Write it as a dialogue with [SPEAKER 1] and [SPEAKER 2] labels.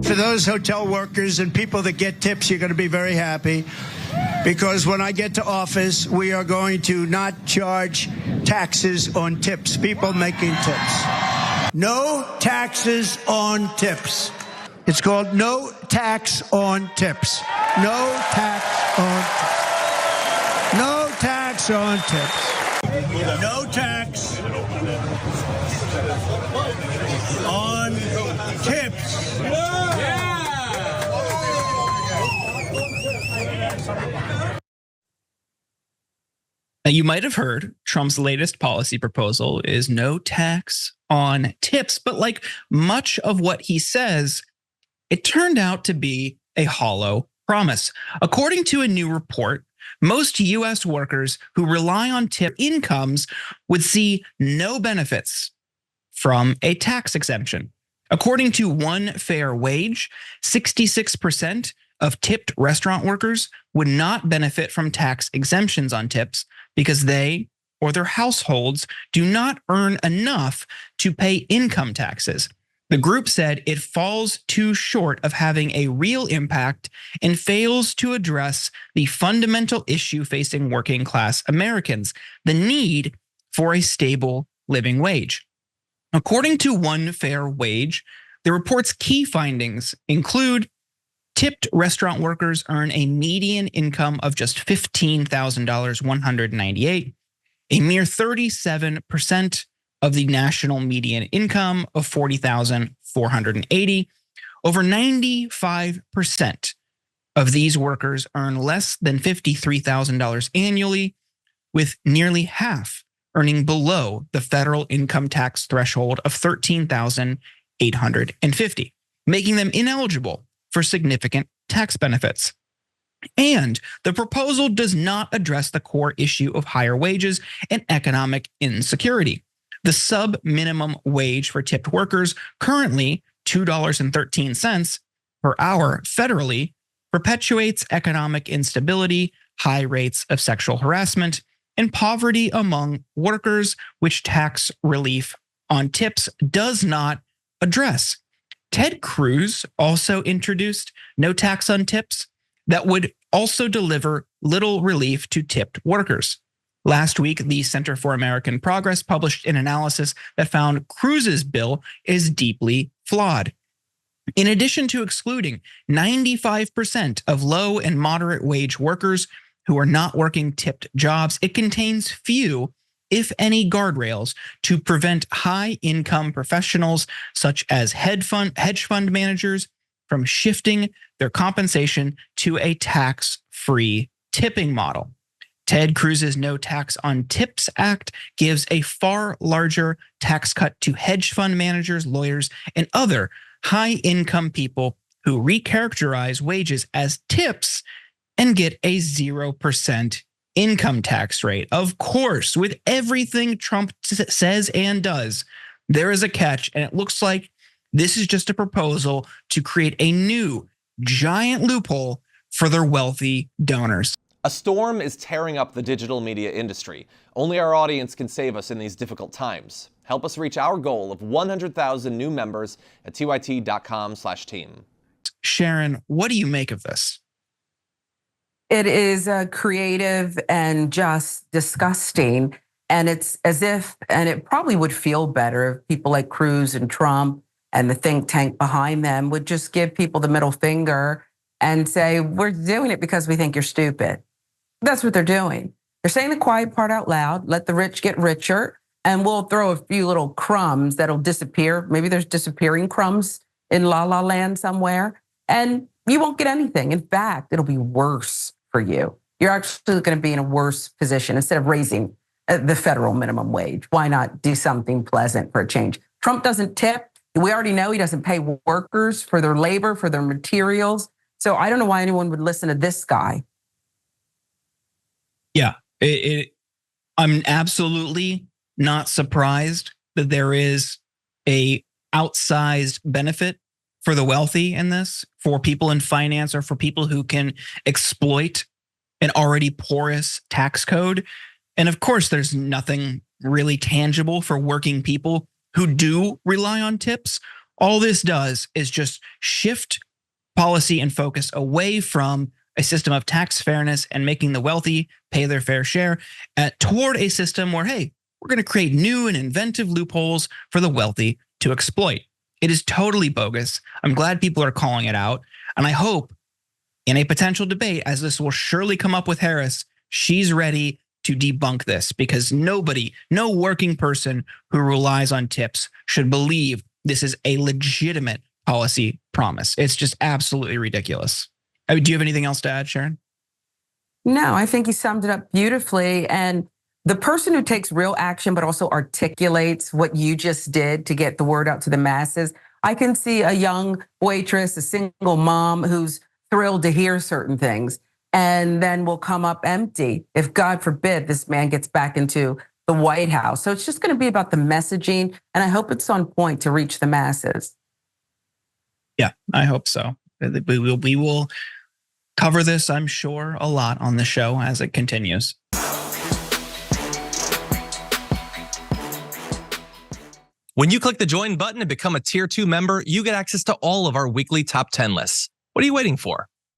[SPEAKER 1] For those hotel workers and people that get tips, you're going to be very happy, because when I get to office, we are going to not charge taxes on tips, people making tips. No taxes on tips. It's called no tax on tips. No tax on tips. No tax on tips. No tax on tips.
[SPEAKER 2] Now, you might have heard Trump's latest policy proposal is no tax on tips, but like much of what he says, it turned out to be a hollow promise. According to a new report, most US workers who rely on tip incomes would see no benefits from a tax exemption. According to One Fair Wage, 66% of tipped restaurant workers would not benefit from tax exemptions on tips because they or their households do not earn enough to pay income taxes. The group said it falls too short of having a real impact and fails to address the fundamental issue facing working class Americans, the need for a stable living wage. According to One Fair Wage, the report's key findings include tipped restaurant workers earn a median income of just $15,198, a mere 37% of the national median income of $40,480. Over 95% of these workers earn less than $53,000 annually, with nearly half earning below the federal income tax threshold of $13,850, making them ineligible for significant tax benefits. And the proposal does not address the core issue of higher wages and economic insecurity. The sub-minimum wage for tipped workers, currently $2.13 per hour federally, perpetuates economic instability, high rates of sexual harassment, and poverty among workers, which tax relief on tips does not address. Ted Cruz also introduced no tax on tips that would also deliver little relief to tipped workers. Last week, the Center for American Progress published an analysis that found Cruz's bill is deeply flawed. In addition to excluding 95% of low and moderate wage workers who are not working tipped jobs, it contains few, if any, guardrails to prevent high-income professionals such as hedge fund managers from shifting their compensation to a tax-free tipping model. Ted Cruz's No Tax on Tips Act gives a far larger tax cut to hedge fund managers, lawyers, and other high-income people who recharacterize wages as tips and get a 0% income tax rate. Of course, with everything Trump says and does, there is a catch, and it looks like this is just a proposal to create a new giant loophole for their wealthy donors.
[SPEAKER 3] A storm is tearing up the digital media industry. Only our audience can save us in these difficult times. Help us reach our goal of 100,000 new members at tyt.com/team.
[SPEAKER 2] Sharon, what do you make of this?
[SPEAKER 4] It is creative and just disgusting. And it's as if, and it probably would feel better if people like Cruz and Trump and the think tank behind them would just give people the middle finger and say, we're doing it because we think you're stupid. That's what they're doing. They're saying the quiet part out loud, let the rich get richer, and we'll throw a few little crumbs that'll disappear. Maybe there's disappearing crumbs in La La Land somewhere, and you won't get anything. In fact, it'll be worse for you. You're actually going to be in a worse position. Instead of raising the federal minimum wage, why not do something pleasant for a change? Trump doesn't tip. We already know he doesn't pay workers for their labor, for their materials. So I don't know why anyone would listen to this guy.
[SPEAKER 2] Yeah, I'm absolutely not surprised that there is a outsized benefit for the wealthy in this, for people in finance or for people who can exploit an already porous tax code. And of course, there's nothing really tangible for working people who do rely on tips. All this does is just shift policy and focus away from a system of tax fairness and making the wealthy pay their fair share toward a system where, hey, we're going to create new and inventive loopholes for the wealthy to exploit. It is totally bogus. I'm glad people are calling it out. And I hope in a potential debate, as this will surely come up with Harris, she's ready to debunk this, because nobody, no working person who relies on tips should believe this is a legitimate policy promise. It's just absolutely ridiculous. Do you have anything else to add, Sharon?
[SPEAKER 4] No, I think you summed it up beautifully. And the person who takes real action, but also articulates what you just did to get the word out to the masses. I can see a young waitress, a single mom who's thrilled to hear certain things, and then will come up empty if, God forbid, this man gets back into the White House. So it's just going to be about the messaging, and I hope it's on point to reach the masses.
[SPEAKER 2] Yeah, I hope so. We will cover this, I'm sure, a lot on the show as it continues.
[SPEAKER 5] When you click the join button and become a tier 2 member, you get access to all of our weekly top 10 lists. What are you waiting for?